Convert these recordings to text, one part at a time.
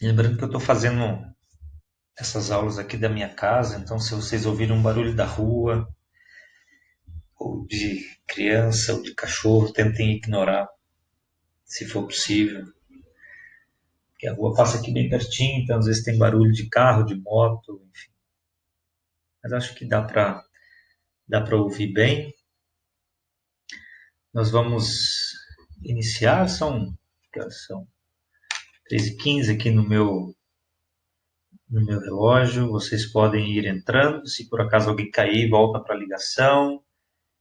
Lembrando que eu estou fazendo essas aulas aqui da minha casa, então se vocês ouvirem um barulho da rua, ou de criança, ou de cachorro, tentem ignorar, se for possível. Porque a rua passa aqui bem pertinho, então às vezes tem barulho de carro, de moto, enfim. Mas acho que dá para ouvir bem. Nós vamos iniciar, são 3h15 aqui no meu relógio. Vocês podem ir entrando. Se por acaso alguém cair, volta para a ligação.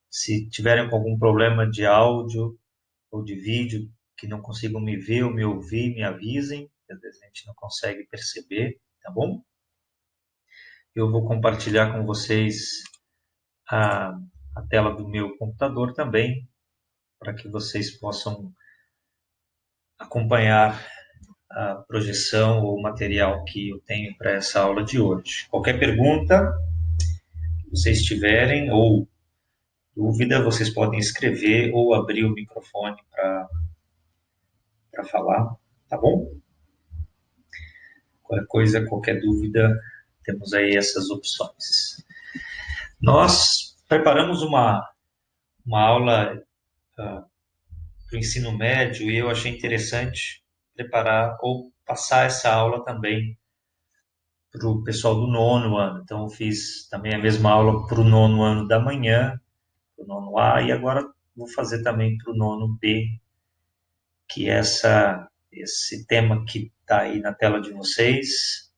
Se tiverem com algum problema de áudio ou de vídeo, que não consigam me ver ou me ouvir, me avisem, que às vezes a gente não consegue perceber, tá bom? Eu vou compartilhar com vocês a, a tela do meu computador também, para que vocês possam acompanhar a projeção ou o material que eu tenho para essa aula de hoje. Qualquer pergunta que vocês tiverem ou dúvida, vocês podem escrever ou abrir o microfone para falar, tá bom? Qualquer coisa, qualquer dúvida, temos aí essas opções. Nós preparamos uma aula para o ensino médio e eu achei interessante preparar ou passar essa aula também para o pessoal do nono ano. Então, eu fiz também a mesma aula para o nono ano da manhã, para o nono A, e agora vou fazer também para o nono B, que é esse tema que está aí na tela de vocês,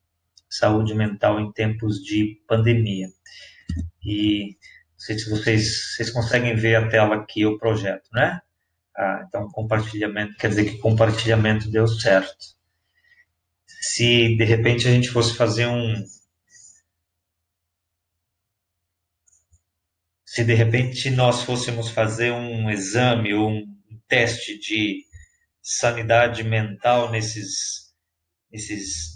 saúde mental em tempos de pandemia. E não sei se vocês conseguem ver a tela que eu projeto, né? Então, compartilhamento, quer dizer que compartilhamento deu certo. Se de repente a gente fosse fazer se de repente nós fôssemos fazer um exame ou um teste de sanidade mental nesses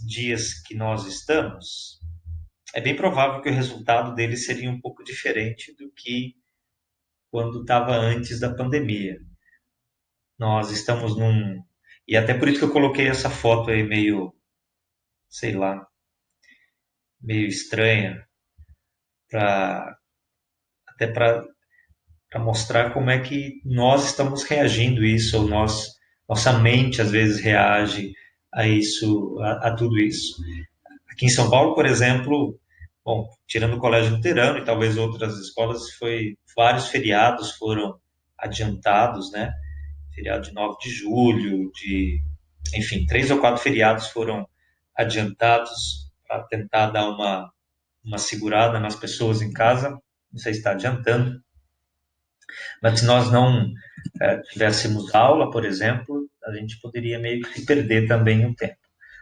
dias que nós estamos, é bem provável que o resultado dele seria um pouco diferente do que quando estava antes da pandemia. Nós estamos num. E até por isso que eu coloquei essa foto aí meio, sei lá, meio estranha, pra, até para mostrar como é que nós estamos reagindo a isso, ou nossa mente às vezes reage a isso, a tudo isso. Aqui em São Paulo, por exemplo, bom, tirando o Colégio Luterano e talvez outras escolas, vários feriados foram adiantados, né? Feriado de 9 de julho, enfim, 3 ou 4 feriados foram adiantados para tentar dar uma segurada nas pessoas em casa. Não sei se está adiantando, mas se nós não tivéssemos aula, por exemplo, a gente poderia meio que perder também o tempo.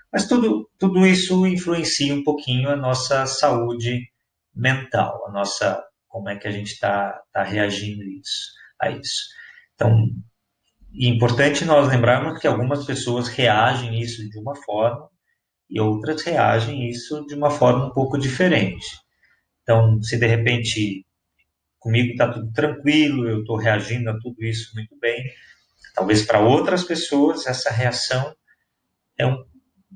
Mas tudo isso influencia um pouquinho a nossa saúde mental, como é que a gente está reagindo a isso. Então, é importante nós lembrarmos que algumas pessoas reagem isso de uma forma e outras reagem isso de uma forma um pouco diferente. Então, se de repente comigo está tudo tranquilo, eu estou reagindo a tudo isso muito bem, talvez para outras pessoas essa reação é um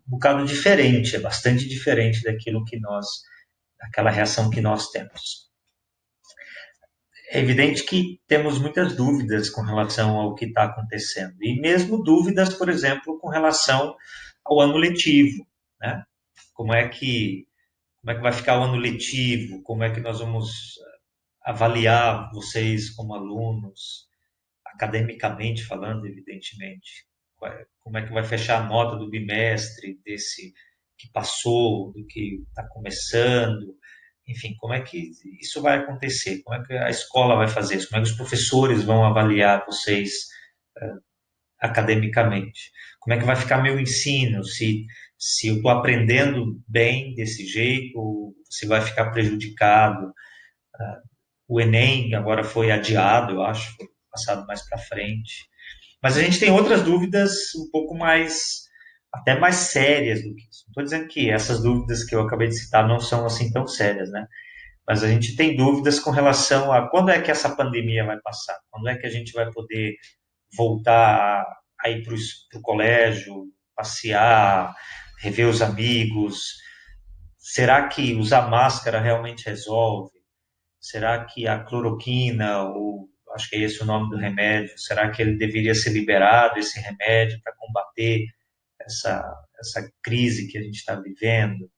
bocado diferente, é bastante diferente daquela reação que nós temos. É evidente que temos muitas dúvidas com relação ao que está acontecendo, e mesmo dúvidas, por exemplo, com relação ao ano letivo, né? Como é que, como é que vai ficar o ano letivo? Como é que nós vamos avaliar vocês como alunos, academicamente falando, evidentemente? Como é que vai fechar a nota do bimestre, desse que passou, do que está começando? Enfim, como é que isso vai acontecer? Como é que a escola vai fazer isso? Como é que os professores vão avaliar vocês academicamente? Como é que vai ficar meu ensino? Se eu estou aprendendo bem desse jeito, ou se vai ficar prejudicado? O Enem agora foi adiado, eu acho, foi passado mais para frente. Mas a gente tem outras dúvidas um pouco mais, até mais sérias do que isso. Não estou dizendo que essas dúvidas que eu acabei de citar não são assim tão sérias, né? Mas a gente tem dúvidas com relação a quando é que essa pandemia vai passar, quando é que a gente vai poder voltar a ir para o colégio, passear, rever os amigos. Será que usar máscara realmente resolve? Será que a cloroquina, ou acho que é esse o nome do remédio, será que ele deveria ser liberado, esse remédio, para combater essa crise que a gente está vivendo?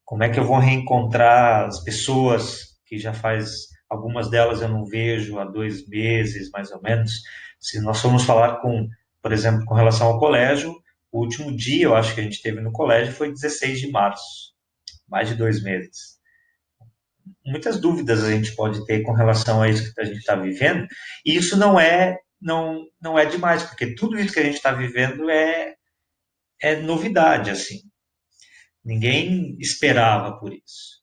Como é que eu vou reencontrar as pessoas que já faz, algumas delas eu não vejo há 2 meses, mais ou menos? Se nós formos falar com, por exemplo, com relação ao colégio, o último dia, eu acho que a gente teve no colégio foi 16 de março, mais de 2 meses. Muitas dúvidas a gente pode ter com relação a isso que a gente está vivendo, e isso não é demais, porque tudo isso que a gente está vivendo é novidade, assim. Ninguém esperava por isso.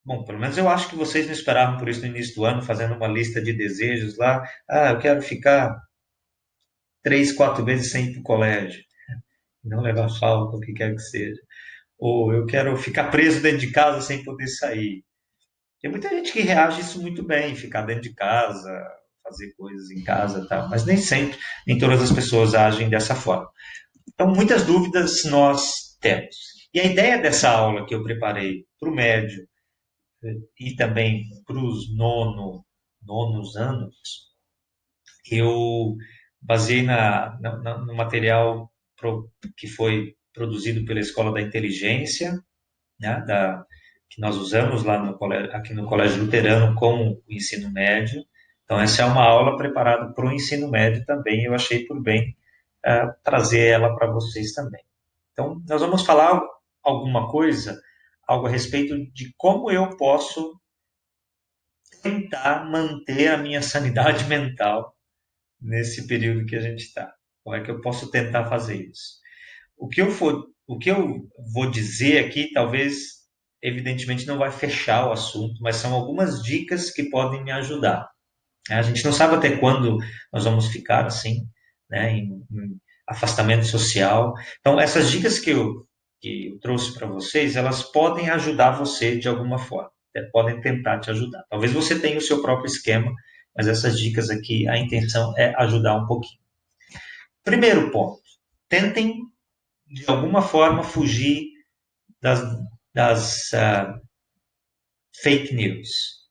Bom, pelo menos eu acho que vocês não esperavam por isso no início do ano, fazendo uma lista de desejos lá. Ah, eu quero ficar 3, 4 meses sem ir para o colégio, não levar falta, o que quer que seja. Ou eu quero ficar preso dentro de casa sem poder sair. Tem muita gente que reage isso muito bem, ficar dentro de casa, fazer coisas em casa, tá? Mas nem sempre, nem todas as pessoas agem dessa forma. Então, muitas dúvidas nós temos. E a ideia dessa aula que eu preparei para o médio e também para os nonos anos, eu baseei no material que foi produzido pela Escola da Inteligência, né, que nós usamos lá aqui no Colégio Luterano com o ensino médio. Então, essa é uma aula preparada para o ensino médio também. Eu achei por bem trazer ela para vocês também. Então, nós vamos falar alguma coisa, algo a respeito de como eu posso tentar manter a minha sanidade mental nesse período que a gente está. Como é que eu posso tentar fazer isso? O que eu vou dizer aqui, talvez, evidentemente, não vai fechar o assunto, mas são algumas dicas que podem me ajudar. A gente não sabe até quando nós vamos ficar assim, né, em afastamento social. Então, essas dicas que eu trouxe para vocês, elas podem ajudar você de alguma forma. Podem tentar te ajudar. Talvez você tenha o seu próprio esquema, mas essas dicas aqui, a intenção é ajudar um pouquinho. Primeiro ponto, tentem de alguma forma fugir das, das fake news.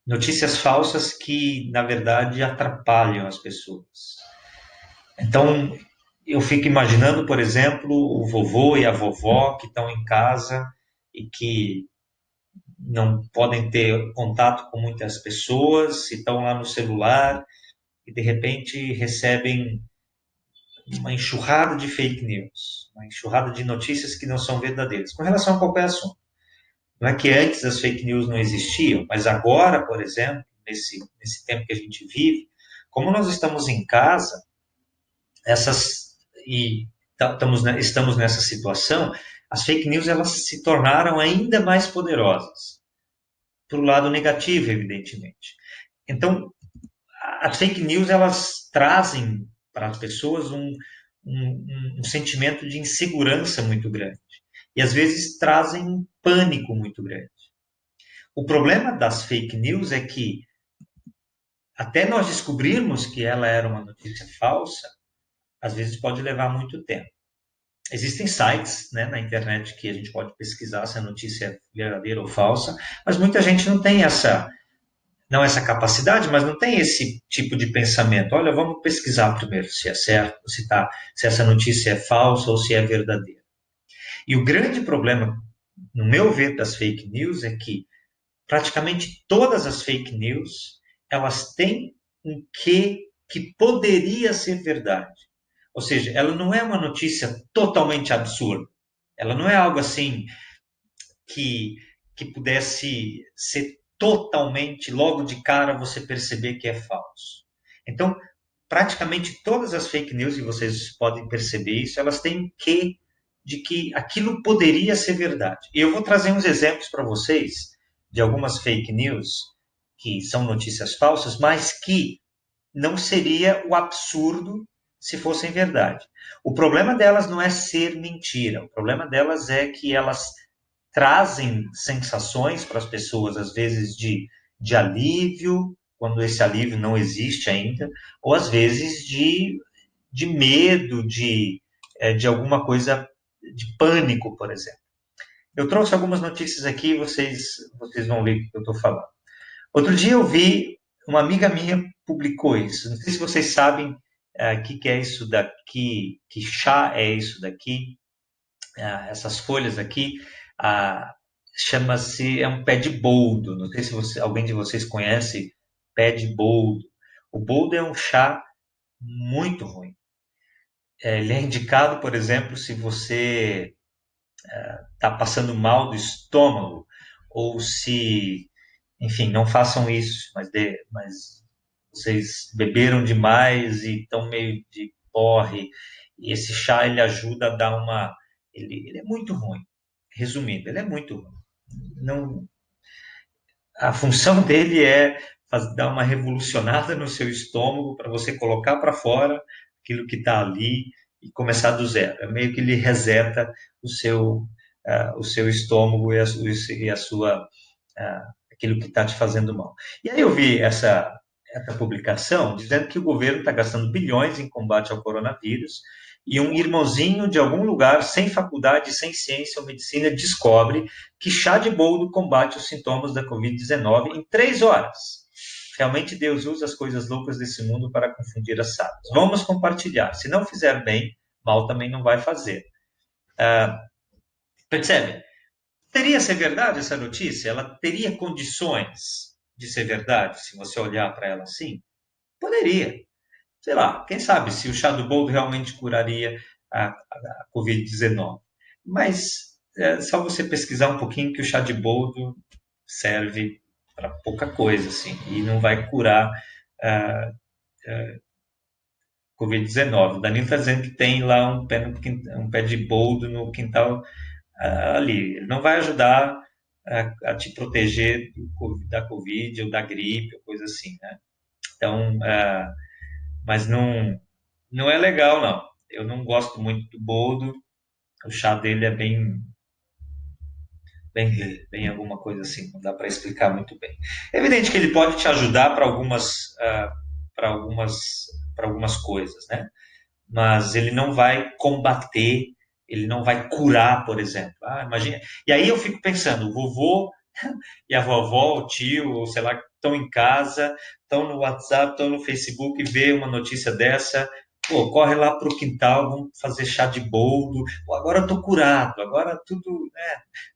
Notícias falsas que, na verdade, atrapalham as pessoas. Então, eu fico imaginando, por exemplo, o vovô e a vovó que estão em casa e que não podem ter contato com muitas pessoas, e estão lá no celular e de repente recebem uma enxurrada de fake news, uma enxurrada de notícias que não são verdadeiras, com relação a qualquer assunto. Não é que antes as fake news não existiam, mas agora, por exemplo, nesse tempo que a gente vive, como nós estamos em casa, essas e estamos nessa situação, as fake news elas se tornaram ainda mais poderosas, para o lado negativo, evidentemente. Então, as fake news elas trazem para as pessoas um sentimento de insegurança muito grande. E às vezes trazem um pânico muito grande. O problema das fake news é que, até nós descobrirmos que ela era uma notícia falsa, às vezes pode levar muito tempo. Existem sites, né, na internet que a gente pode pesquisar se a notícia é verdadeira ou falsa, mas muita gente não tem não essa capacidade, mas não tem esse tipo de pensamento. Olha, vamos pesquisar primeiro se é certo, se essa notícia é falsa ou se é verdadeira. E o grande problema, no meu ver, das fake news é que praticamente todas as fake news, elas têm um quê que poderia ser verdade. Ou seja, ela não é uma notícia totalmente absurda. Ela não é algo assim que, que pudesse ser totalmente, logo de cara, você perceber que é falso. Então, praticamente todas as fake news, e vocês podem perceber isso, elas têm um quê de que aquilo poderia ser verdade. E eu vou trazer uns exemplos para vocês de algumas fake news que são notícias falsas, mas que não seria o absurdo se fossem verdade. O problema delas não é ser mentira, o problema delas é que elas trazem sensações para as pessoas, às vezes de alívio, quando esse alívio não existe ainda, ou às vezes de medo, de alguma coisa de pânico, por exemplo. Eu trouxe algumas notícias aqui, vocês vão ver o que eu estou falando. Outro dia eu vi, uma amiga minha publicou isso. Não sei se vocês sabem o que é isso daqui, que chá é isso daqui, essas folhas aqui. ah, Chama-se, é um pé de boldo. Não sei se alguém de vocês conhece pé de boldo. O boldo é um chá muito ruim. Ele é indicado, por exemplo, se você está passando mal do estômago, ou se, enfim, não façam isso, mas vocês beberam demais e estão meio de porre, e esse chá ele ajuda a dar uma. Ele é muito ruim. Resumindo, ele é muito ruim. Não, a função dele é dar uma revolucionada no seu estômago para você colocar para fora aquilo que está ali e começar do zero. É meio que ele reseta o seu estômago e a sua, aquilo que está te fazendo mal. E aí eu vi essa publicação dizendo que o governo está gastando bilhões em combate ao coronavírus e um irmãozinho de algum lugar, sem faculdade, sem ciência ou medicina, descobre que chá de boldo combate os sintomas da Covid-19 em 3 horas. Realmente Deus usa as coisas loucas desse mundo para confundir as sábias. Vamos compartilhar. Se não fizer bem, mal também não vai fazer. Percebe? Poderia ser verdade essa notícia? Ela teria condições de ser verdade, se você olhar para ela assim? Poderia. Sei lá, quem sabe se o chá do boldo realmente curaria a Covid-19. Mas é só você pesquisar um pouquinho que o chá de boldo serve para pouca coisa, assim, e não vai curar a Covid-19. O Danilo está dizendo que tem lá um pé de boldo no quintal ali. Ele não vai ajudar a te proteger da Covid ou da gripe, ou coisa assim, né? Então, mas não é legal, não. Eu não gosto muito do boldo. O chá dele é bem alguma coisa assim. Não dá para explicar muito bem. É evidente que ele pode te ajudar para algumas, para algumas coisas, né? Mas ele não vai combater, ele não vai curar, por exemplo. Imagina. E aí eu fico pensando, o vovô e a vovó, o tio, ou sei lá, estão em casa, estão no WhatsApp, estão no Facebook, vê uma notícia dessa, pô, corre lá para o quintal, vamos fazer chá de boldo, pô, agora eu estou curado, agora tudo,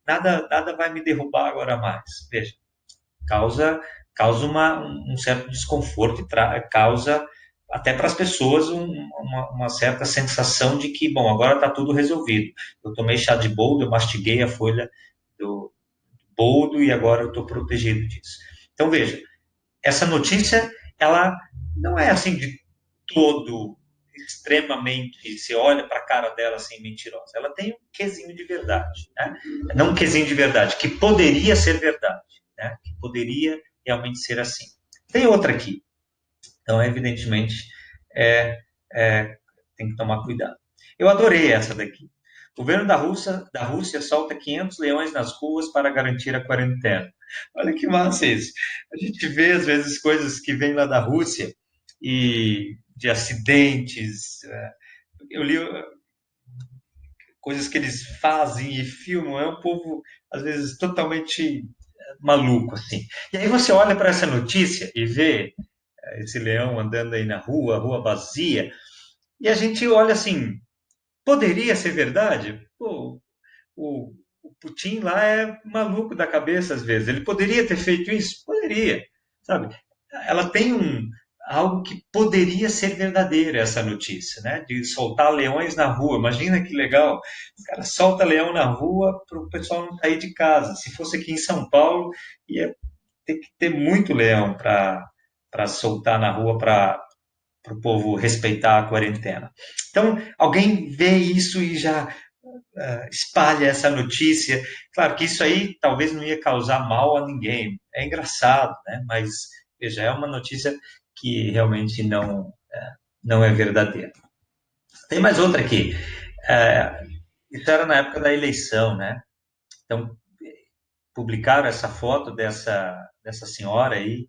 nada vai me derrubar agora mais. Veja, causa, causa um certo desconforto, causa até para as pessoas uma certa sensação de que, bom, agora está tudo resolvido. Eu tomei chá de boldo, eu mastiguei a folha do boldo e agora eu estou protegido disso. Então, veja, essa notícia, ela não é assim de todo extremamente, se olha para a cara dela assim, mentirosa. Ela tem um quesinho de verdade, né? Não um quesinho de verdade, que poderia ser verdade, né? Que poderia realmente ser assim. Tem outra aqui. Então, evidentemente, é, tem que tomar cuidado. Eu adorei essa daqui. O governo da Rússia solta 500 leões nas ruas para garantir a quarentena. Olha que massa isso. A gente vê, às vezes, coisas que vêm lá da Rússia e de acidentes. Eu li coisas que eles fazem e filmam. É um povo, às vezes, totalmente maluco, assim. E aí você olha para essa notícia e vê esse leão andando aí na rua, rua vazia, e a gente olha assim, poderia ser verdade? Pô, o Putin lá é maluco da cabeça às vezes. Ele poderia ter feito isso? Poderia, sabe? Ela tem algo que poderia ser verdadeiro, essa notícia, né? De soltar leões na rua. Imagina que legal. O cara solta leão na rua para o pessoal não sair de casa. Se fosse aqui em São Paulo, ia ter que ter muito leão para soltar na rua para o povo respeitar a quarentena. Então, alguém vê isso e já espalha essa notícia. Claro que isso aí talvez não ia causar mal a ninguém. É engraçado, né? Mas, veja, é uma notícia que realmente não é verdadeira. Tem mais outra aqui. Isso era na época da eleição, né? Então, publicaram essa foto dessa senhora aí,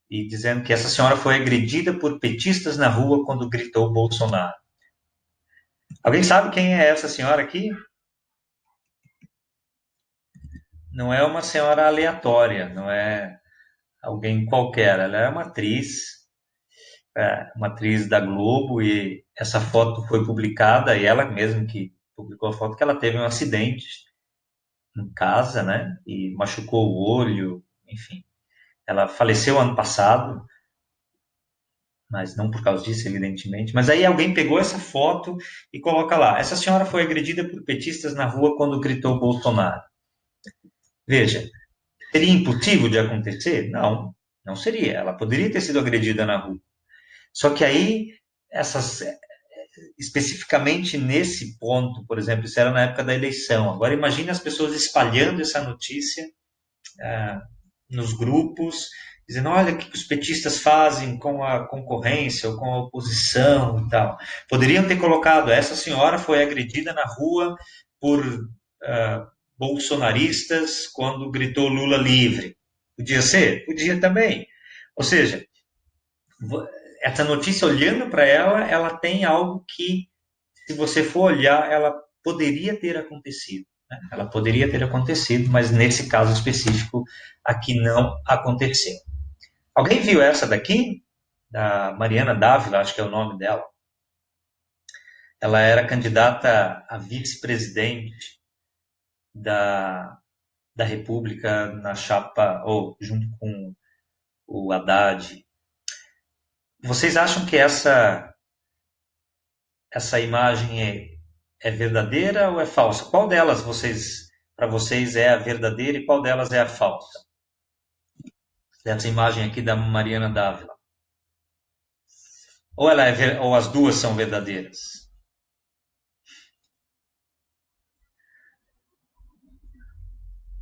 e dizendo que essa senhora foi agredida por petistas na rua quando gritou Bolsonaro. Alguém sabe quem é essa senhora aqui? Não é uma senhora aleatória, não é alguém qualquer. Ela é uma atriz da Globo, e essa foto foi publicada, e ela mesma que publicou a foto, que ela teve um acidente em casa, né? E machucou o olho, enfim. Ela faleceu ano passado, mas não por causa disso, evidentemente. Mas aí alguém pegou essa foto e coloca lá. Essa senhora foi agredida por petistas na rua quando gritou Bolsonaro. Veja, seria impossível de acontecer? Não, não seria. Ela poderia ter sido agredida na rua. Só que aí, essas, especificamente nesse ponto, por exemplo, isso era na época da eleição. Agora imagine as pessoas espalhando essa notícia nos grupos, dizendo, olha o que os petistas fazem com a concorrência ou com a oposição e tal. Poderiam ter colocado, essa senhora foi agredida na rua por bolsonaristas quando gritou Lula livre. Podia ser? Podia também. Ou seja, essa notícia, olhando para ela, ela tem algo que, se você for olhar, ela poderia ter acontecido. Né? Ela poderia ter acontecido, mas nesse caso específico, aqui não aconteceu. Alguém viu essa daqui? Da Mariana Dávila, acho que é o nome dela. Ela era candidata a vice-presidente da, da República na chapa, ou junto com o Haddad. Vocês acham que essa imagem é verdadeira ou é falsa? Qual delas para vocês é a verdadeira e qual delas é a falsa? Dessa imagem aqui da Mariana Dávila. Ou as duas são verdadeiras?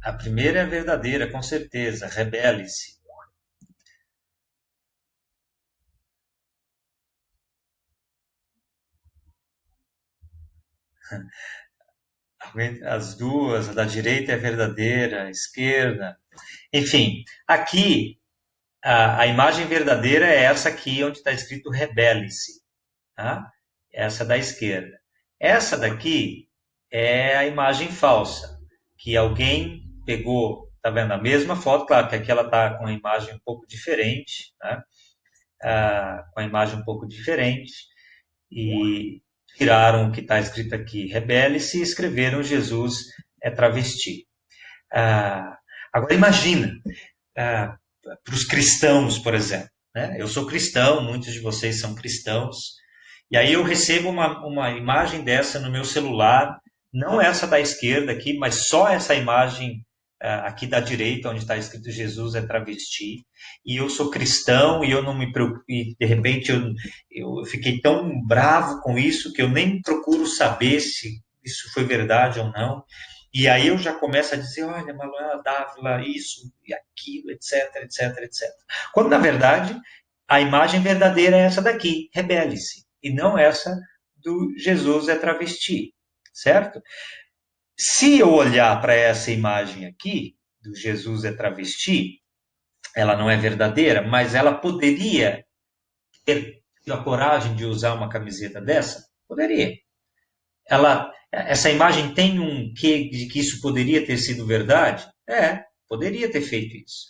A primeira é verdadeira, com certeza. Rebele-se. As duas, a da direita é verdadeira, a esquerda. Enfim, aqui a imagem verdadeira é essa aqui, onde está escrito rebele-se. Tá? Essa da esquerda. Essa daqui é a imagem falsa, que alguém pegou, tá vendo? A mesma foto, claro que aqui ela está com a imagem um pouco diferente, né? Com a imagem um pouco diferente, e tiraram o que está escrito aqui, rebele-se, e escreveram Jesus é travesti. Ah, agora imagina, para os cristãos, por exemplo, né? Eu sou cristão, muitos de vocês são cristãos, e aí eu recebo uma imagem dessa no meu celular, não essa da esquerda aqui, mas só essa imagem aqui da direita, onde está escrito Jesus é travesti, e eu sou cristão e eu não me preocupo, e de repente eu fiquei tão bravo com isso que eu nem procuro saber se isso foi verdade ou não. E aí eu já começo a dizer, olha, Manuela Dávila, isso e aquilo, etc, etc, etc. Quando, na verdade, a imagem verdadeira é essa daqui, rebele-se, e não essa do Jesus é travesti, certo? Se eu olhar para essa imagem aqui, do Jesus é travesti, ela não é verdadeira, mas ela poderia ter a coragem de usar uma camiseta dessa? Poderia. Essa imagem tem um quê de que isso poderia ter sido verdade? Poderia ter feito isso.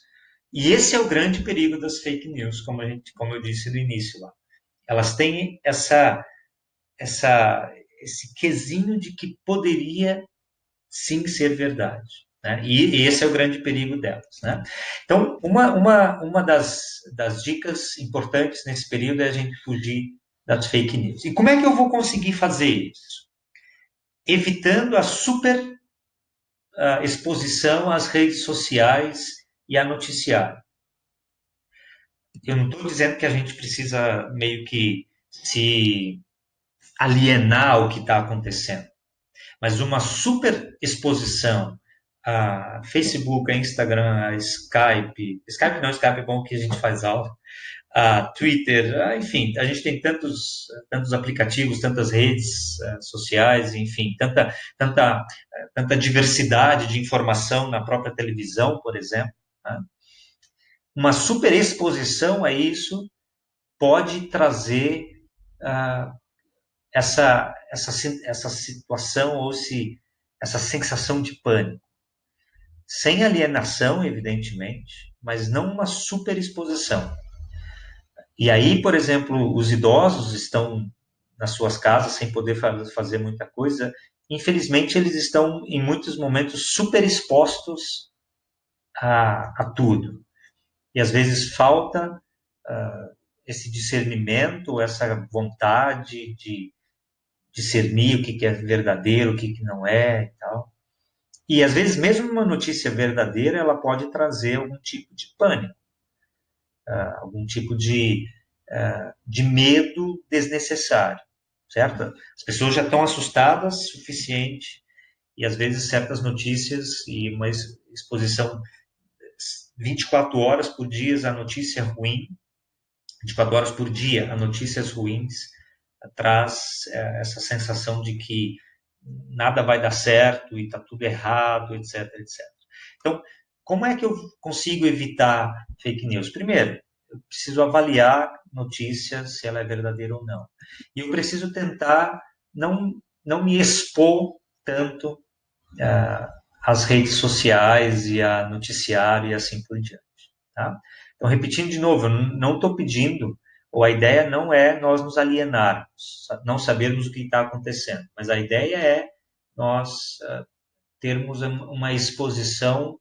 E esse é o grande perigo das fake news, como eu disse no início lá. Elas têm esse quesinho de que poderia sim ser verdade. Né? E esse é o grande perigo delas. Né? Então, uma das dicas importantes nesse período é a gente fugir das fake news. E como é que eu vou conseguir fazer isso? Evitando a super exposição às redes sociais e a noticiário. Eu não estou dizendo que a gente precisa meio que se alienar ao que está acontecendo, mas uma super exposição a Facebook, a Instagram, a Skype não, Skype é bom que a gente faz aula, a Twitter, enfim, a gente tem tantos aplicativos, tantas redes sociais, enfim, tanta diversidade de informação na própria televisão, por exemplo. Né? Uma superexposição a isso pode trazer essa situação ou essa sensação de pânico. Sem alienação, evidentemente, mas não uma superexposição. E aí, por exemplo, os idosos estão nas suas casas sem poder fazer muita coisa. Infelizmente, eles estão, em muitos momentos, super expostos a tudo. E às vezes falta esse discernimento, essa vontade de discernir o que é verdadeiro, o que não é e tal. E às vezes, mesmo uma notícia verdadeira, ela pode trazer algum tipo de pânico, algum tipo de medo desnecessário, certo? As pessoas já estão assustadas o suficiente e às vezes certas notícias e uma exposição 24 horas por dia a notícia ruim, 24 horas por dia a notícias ruins, traz essa sensação de que nada vai dar certo e está tudo errado, etc, etc. Então, como é que eu consigo evitar fake news? Primeiro, eu preciso avaliar notícias, se ela é verdadeira ou não. E eu preciso tentar não me expor tanto às redes sociais e a noticiário e assim por diante. Tá? Então, repetindo de novo, eu não estou pedindo, ou a ideia não é nós nos alienarmos, não sabermos o que está acontecendo, mas a ideia é nós termos uma exposição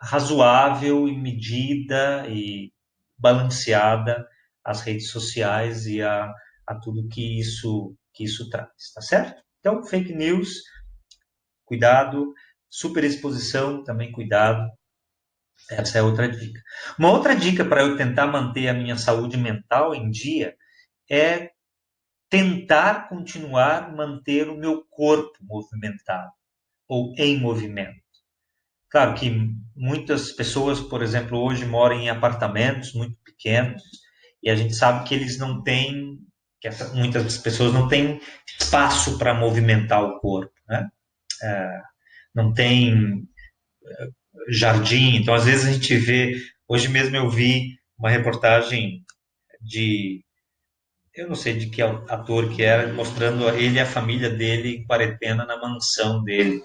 razoável e medida e balanceada às redes sociais e a tudo que isso traz, tá certo? Então, fake news, cuidado, superexposição, também cuidado. Essa é outra dica. Uma outra dica para eu tentar manter a minha saúde mental em dia é tentar continuar manter o meu corpo movimentado ou em movimento. Claro que muitas pessoas, por exemplo, hoje moram em apartamentos muito pequenos e a gente sabe que eles não têm, muitas pessoas não têm espaço para movimentar o corpo, né? Não tem jardim, então às vezes a gente vê, hoje mesmo eu vi uma reportagem de, eu não sei de que ator que era, mostrando ele e a família dele em quarentena na mansão dele.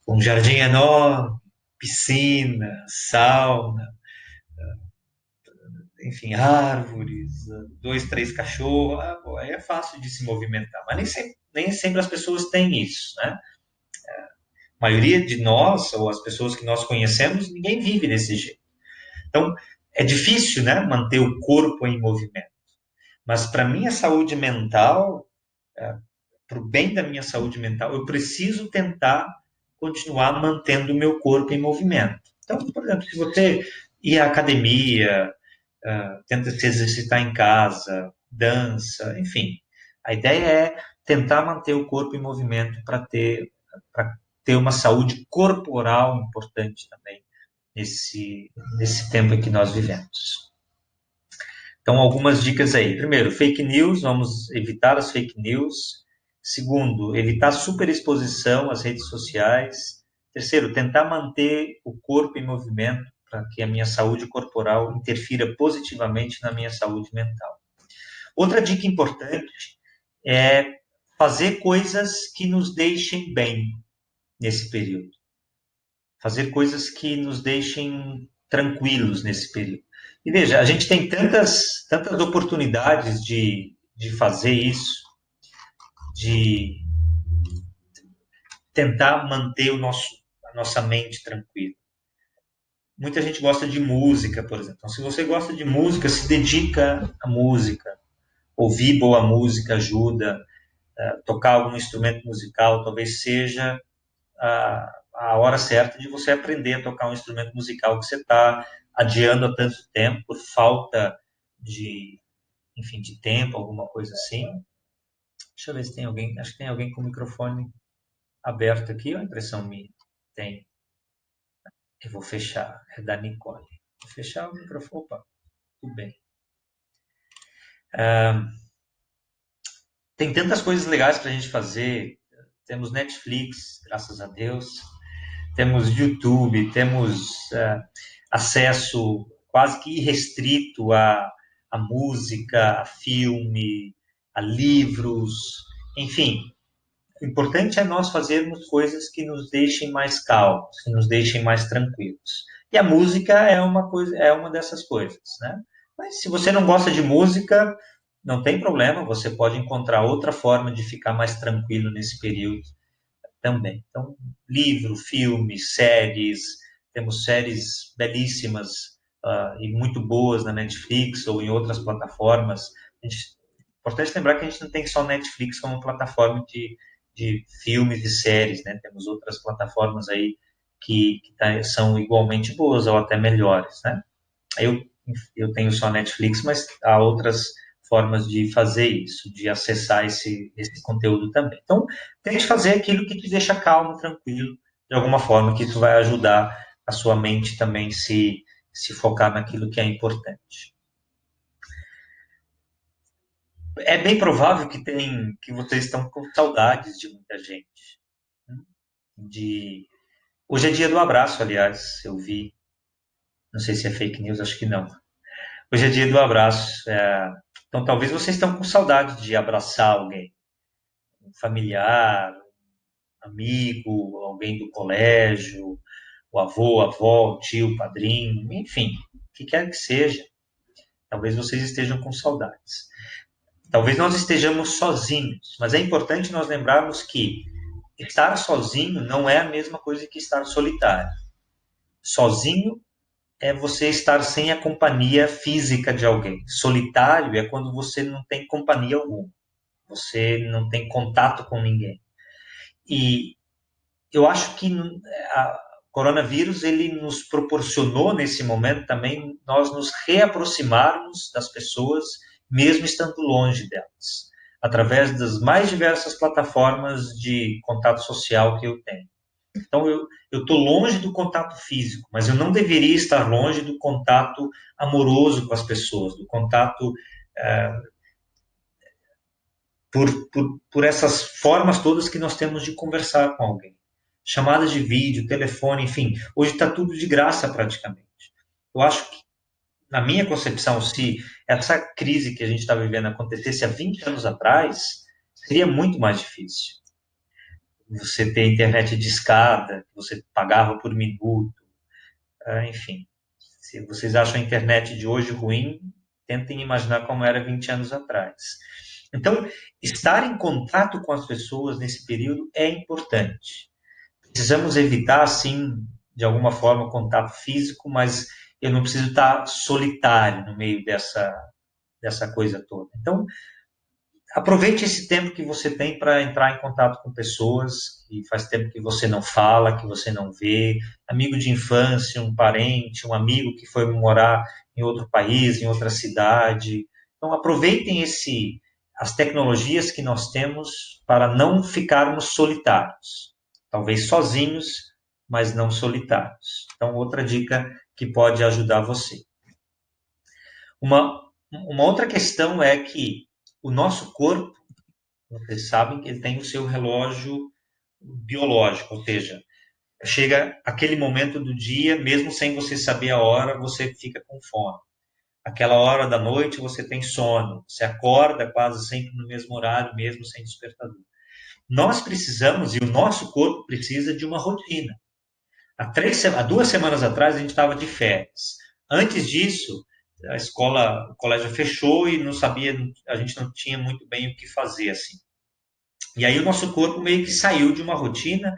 Um jardim enorme, piscina, sauna, enfim, árvores, dois, três cachorros, aí é fácil de se movimentar, mas nem sempre as pessoas têm isso, né? A maioria de nós, ou as pessoas que nós conhecemos, ninguém vive desse jeito. Então, é difícil, né, manter o corpo em movimento. Mas para minha saúde mental, para o bem da minha saúde mental, eu preciso tentar continuar mantendo o meu corpo em movimento. Então, por exemplo, se você ir à academia, tenta se exercitar em casa, dança, enfim. A ideia é tentar manter o corpo em movimento para ter uma saúde corporal importante também nesse tempo em que nós vivemos. Então, algumas dicas aí. Primeiro, fake news, vamos evitar as fake news. Segundo, evitar superexposição às redes sociais. Terceiro, tentar manter o corpo em movimento para que a minha saúde corporal interfira positivamente na minha saúde mental. Outra dica importante é fazer coisas que nos deixem bem nesse período. Fazer coisas que nos deixem tranquilos nesse período. E veja, a gente tem tantas oportunidades de fazer isso, de tentar manter a nossa mente tranquila. Muita gente gosta de música, por exemplo. Então, se você gosta de música, se dedica à música. Ouvir boa música ajuda. Tocar algum instrumento musical talvez seja a hora certa de você aprender a tocar um instrumento musical que você está adiando há tanto tempo por falta enfim, de tempo, alguma coisa assim. Deixa eu ver se tem alguém. Acho que tem alguém com o microfone aberto aqui, ou a impressão minha? Tem. Eu vou fechar. É da Nicole. Vou fechar o microfone. Opa, tudo bem. Tem tantas coisas legais para a gente fazer. Temos Netflix, graças a Deus. Temos YouTube, temos acesso quase que irrestrito a música, a filme, a livros. Enfim, o importante é nós fazermos coisas que nos deixem mais calmos, que nos deixem mais tranquilos. E a música é uma dessas coisas, né? Mas se você não gosta de música, não tem problema, você pode encontrar outra forma de ficar mais tranquilo nesse período também. Então, livro, filmes, séries, temos séries belíssimas e muito boas na Netflix ou em outras plataformas. Importante lembrar que a gente não tem só Netflix como plataforma de filmes e séries, né? Temos outras plataformas aí que são igualmente boas ou até melhores, né? Eu, eu tenho só Netflix, mas há outras formas de fazer isso, de acessar esse conteúdo também. Então, tente fazer aquilo que te deixa calmo, tranquilo, de alguma forma, que isso vai ajudar a sua mente também se focar naquilo que é importante. É bem provável que vocês estão com saudades de muita gente. Né? Hoje é dia do abraço, aliás, eu vi. Não sei se é fake news, acho que não. Hoje é dia do abraço. Então, talvez vocês estão com saudade de abraçar alguém, um familiar, um amigo, alguém do colégio, o avô, a avó, o tio, o padrinho, enfim, o que quer que seja. Talvez vocês estejam com saudades. Talvez nós estejamos sozinhos, mas é importante nós lembrarmos que estar sozinho não é a mesma coisa que estar solitário. Sozinho é você estar sem a companhia física de alguém. Solitário é quando você não tem companhia alguma. Você não tem contato com ninguém. E eu acho que o coronavírus ele nos proporcionou nesse momento também nós nos reaproximarmos das pessoas, mesmo estando longe delas, através das mais diversas plataformas de contato social que eu tenho. Então, eu estou longe do contato físico, mas eu não deveria estar longe do contato amoroso com as pessoas, do contato por essas formas todas que nós temos de conversar com alguém. Chamadas de vídeo, telefone, enfim. Hoje está tudo de graça praticamente. Eu acho que, na minha concepção, se essa crise que a gente está vivendo acontecesse há 20 anos atrás, seria muito mais difícil. Você ter internet de escada, você pagava por minuto, enfim. Se vocês acham a internet de hoje ruim, tentem imaginar como era 20 anos atrás. Então, estar em contato com as pessoas nesse período é importante. Precisamos evitar, sim, de alguma forma, o contato físico, mas eu não preciso estar solitário no meio dessa coisa toda. Então, aproveite esse tempo que você tem para entrar em contato com pessoas que faz tempo que você não fala, que você não vê, amigo de infância, um parente, um amigo que foi morar em outro país, em outra cidade. Então, aproveitem as tecnologias que nós temos para não ficarmos solitários. Talvez sozinhos, mas não solitários. Então, outra dica que pode ajudar você. Uma outra questão é que o nosso corpo, vocês sabem que ele tem o seu relógio biológico, ou seja, chega aquele momento do dia, mesmo sem você saber a hora, você fica com fome. Aquela hora da noite você tem sono, você acorda quase sempre no mesmo horário, mesmo sem despertador. Nós precisamos, e o nosso corpo precisa de uma rotina. Há 2 semanas atrás a gente estava de férias. Antes disso, o colégio fechou e não sabia, a gente não tinha muito bem o que fazer assim. E aí o nosso corpo meio que saiu de uma rotina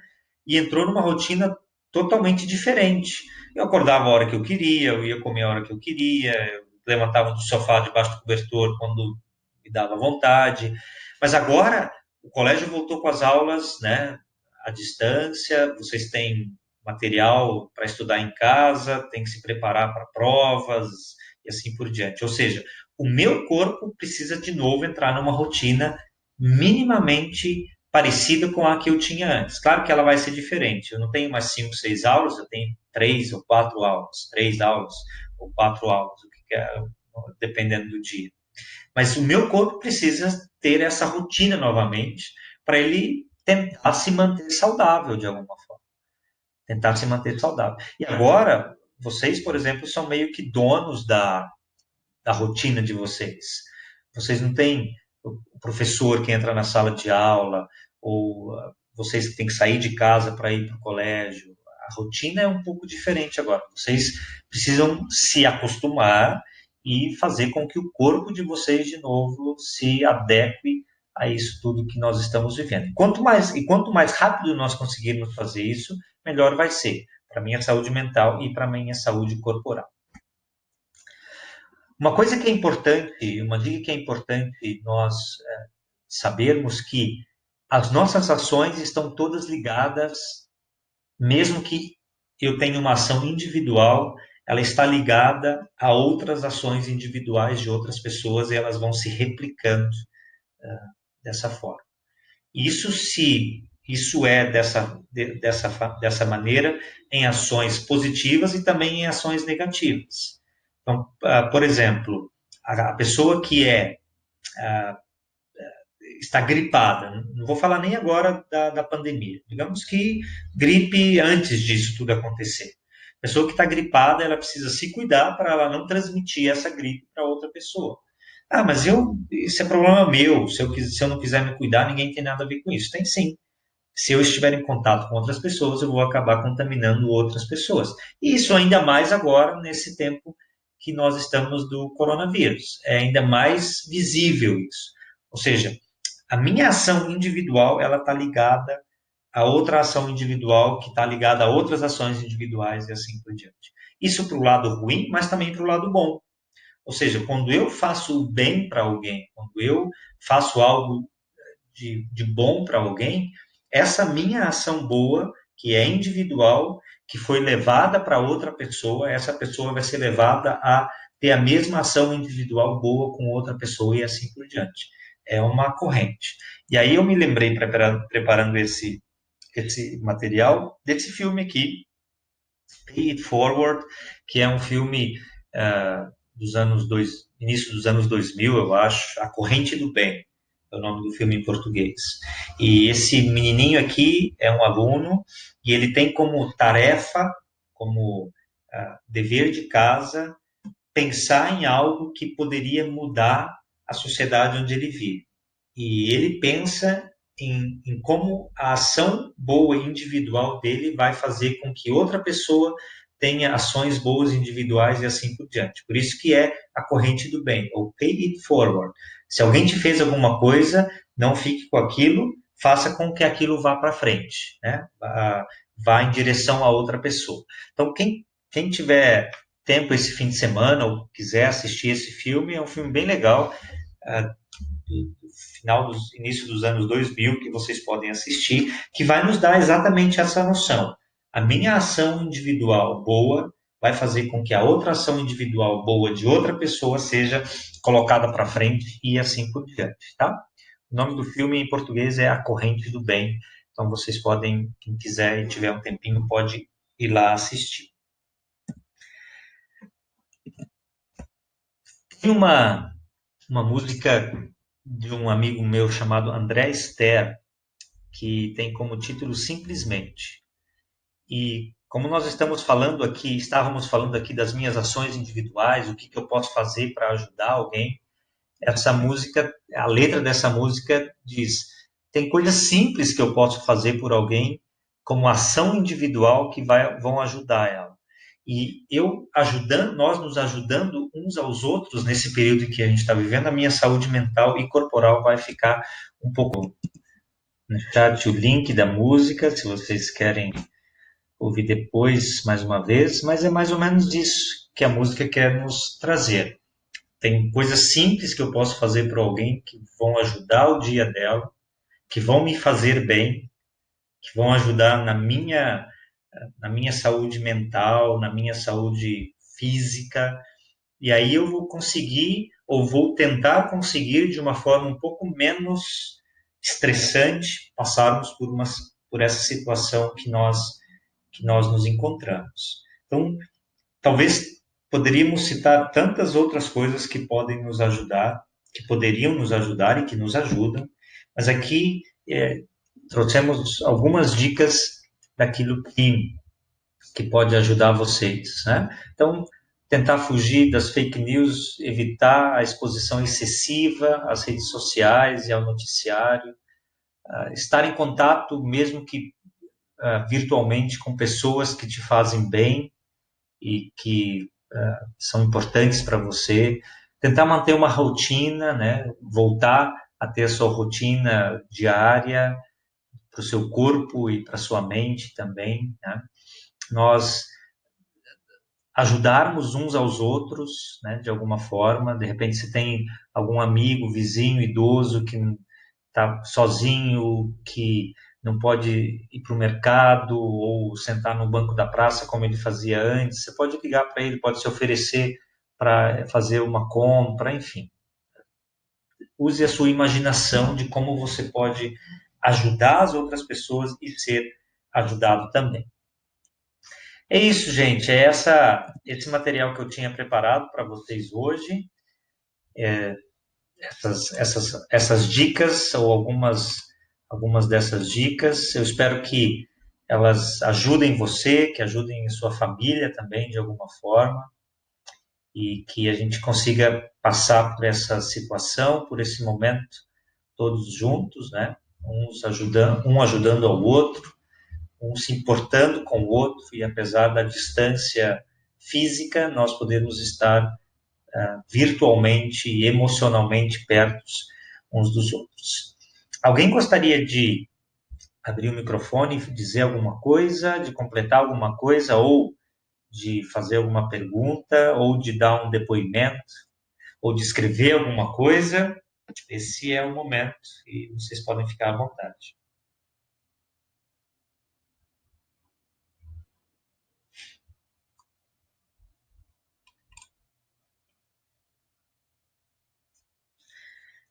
e entrou numa rotina totalmente diferente. Eu acordava a hora que eu queria, eu ia comer a hora que eu queria, eu levantava do sofá debaixo do cobertor quando me dava vontade. Mas agora o colégio voltou com as aulas, né, à distância, vocês têm material para estudar em casa, tem que se preparar para provas e assim por diante. Ou seja, o meu corpo precisa de novo entrar numa rotina minimamente parecida com a que eu tinha antes. Claro que ela vai ser diferente. Eu não tenho mais 5, 6 aulas, eu tenho 3 ou 4 aulas, 3 aulas ou 4 aulas, o que é, dependendo do dia. Mas o meu corpo precisa ter essa rotina novamente para ele tentar se manter saudável de alguma forma. Tentar se manter saudável. E agora, vocês, por exemplo, são meio que donos da rotina de vocês. Vocês não têm o professor que entra na sala de aula, ou vocês que têm que sair de casa para ir para o colégio. A rotina é um pouco diferente agora. Vocês precisam se acostumar e fazer com que o corpo de vocês, de novo, se adeque a isso tudo que nós estamos vivendo. Quanto mais rápido nós conseguirmos fazer isso, melhor vai ser para a minha saúde mental e para a minha saúde corporal. Uma coisa que é importante, uma dica que é importante nós sabermos que as nossas ações estão todas ligadas, mesmo que eu tenha uma ação individual, ela está ligada a outras ações individuais de outras pessoas e elas vão se replicando dessa forma. Isso é dessa maneira em ações positivas e também em ações negativas. Então, por exemplo, a pessoa que está gripada, não vou falar nem agora da pandemia, digamos que gripe antes disso tudo acontecer. A pessoa que está gripada, ela precisa se cuidar para ela não transmitir essa gripe para outra pessoa. Ah, mas isso é problema meu, se eu não quiser me cuidar, ninguém tem nada a ver com isso. Tem sim. Se eu estiver em contato com outras pessoas, eu vou acabar contaminando outras pessoas. E isso ainda mais agora, nesse tempo que nós estamos do coronavírus. É ainda mais visível isso. Ou seja, a minha ação individual, ela está ligada a outra ação individual, que está ligada a outras ações individuais e assim por diante. Isso para o lado ruim, mas também para o lado bom. Ou seja, quando eu faço o bem para alguém, quando eu faço algo de bom para alguém, essa minha ação boa, que é individual, que foi levada para outra pessoa, essa pessoa vai ser levada a ter a mesma ação individual boa com outra pessoa e assim por diante. É uma corrente. E aí eu me lembrei, preparando esse material, desse filme aqui, Pay It Forward, que é um filme início dos anos 2000, eu acho, A Corrente do Bem, é o nome do filme em português. E esse menininho aqui é um aluno e ele tem como tarefa, como dever de casa, pensar em algo que poderia mudar a sociedade onde ele vive. E ele pensa em como a ação boa individual dele vai fazer com que outra pessoa tenha ações boas individuais e assim por diante. Por isso que é a corrente do bem, ou pay it forward. Se alguém te fez alguma coisa, não fique com aquilo, faça com que aquilo vá para frente, né? Vá em direção a outra pessoa. Então, quem tiver tempo esse fim de semana ou quiser assistir esse filme, é um filme bem legal, início dos anos 2000, que vocês podem assistir, que vai nos dar exatamente essa noção. A minha ação individual boa vai fazer com que a outra ação individual boa de outra pessoa seja colocada para frente e assim por diante, tá? O nome do filme em português é A Corrente do Bem, então vocês podem, quem quiser e tiver um tempinho, pode ir lá assistir. Tem uma música de um amigo meu chamado André Ster, que tem como título Simplesmente. E como nós estávamos falando aqui das minhas ações individuais, o que eu posso fazer para ajudar alguém, essa música, a letra dessa música diz: tem coisas simples que eu posso fazer por alguém como ação individual que vão ajudar ela. E nós nos ajudando uns aos outros nesse período que a gente está vivendo, a minha saúde mental e corporal vai ficar um pouco no chat o link da música, se vocês querem ouvir depois mais uma vez, mas é mais ou menos isso que a música quer nos trazer. Tem coisas simples que eu posso fazer para alguém que vão ajudar o dia dela, que vão me fazer bem, que vão ajudar na minha saúde mental, na minha saúde física, e aí eu vou conseguir, ou vou tentar conseguir de uma forma um pouco menos estressante, passarmos por essa situação que nós nos encontramos. Então, talvez poderíamos citar tantas outras coisas que podem nos ajudar, que poderiam nos ajudar e que nos ajudam, mas aqui trouxemos algumas dicas daquilo que pode ajudar vocês, né? Então, tentar fugir das fake news, evitar a exposição excessiva às redes sociais e ao noticiário, estar em contato, mesmo que virtualmente, com pessoas que te fazem bem e que são importantes para você, tentar manter uma rotina, né? Voltar a ter a sua rotina diária para o seu corpo e para a sua mente também, né? Nós ajudarmos uns aos outros, né, de alguma forma. De repente, se tem algum amigo, vizinho, idoso que está sozinho, que não pode ir para o mercado ou sentar no banco da praça como ele fazia antes, você pode ligar para ele, pode se oferecer para fazer uma compra, enfim. Use a sua imaginação de como você pode ajudar as outras pessoas e ser ajudado também. É isso, gente. É esse material que eu tinha preparado para vocês hoje. Essas dicas, ou algumas dessas dicas. Eu espero que elas ajudem você, que ajudem sua família também, de alguma forma, e que a gente consiga passar por essa situação, por esse momento, todos juntos, né? Um ajudando ao outro, um se importando com o outro, e apesar da distância física, nós podemos estar virtualmente e emocionalmente perto uns dos outros. Alguém gostaria de abrir o microfone e dizer alguma coisa, de completar alguma coisa, ou de fazer alguma pergunta, ou de dar um depoimento, ou de escrever alguma coisa? Esse é o momento e vocês podem ficar à vontade.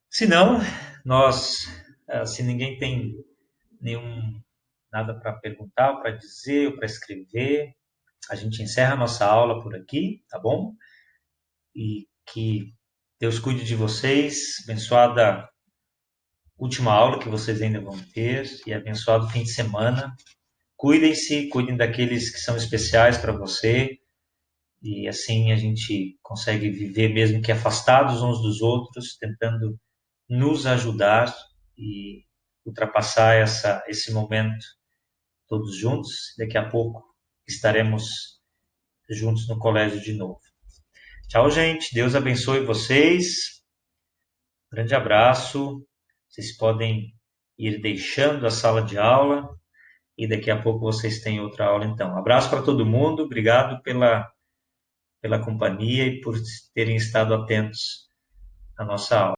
Se não, se ninguém tem nenhum nada para perguntar, para dizer ou para escrever, a gente encerra a nossa aula por aqui, tá bom? E que Deus cuide de vocês, abençoada última aula que vocês ainda vão ter e abençoado fim de semana. Cuidem-se, cuidem daqueles que são especiais para você e assim a gente consegue viver mesmo que afastados uns dos outros, tentando nos ajudar e ultrapassar esse momento todos juntos. Daqui a pouco estaremos juntos no colégio de novo. Tchau, gente. Deus abençoe vocês. Grande abraço. Vocês podem ir deixando a sala de aula e daqui a pouco vocês têm outra aula então. Abraço para todo mundo. Obrigado pela companhia e por terem estado atentos à nossa aula.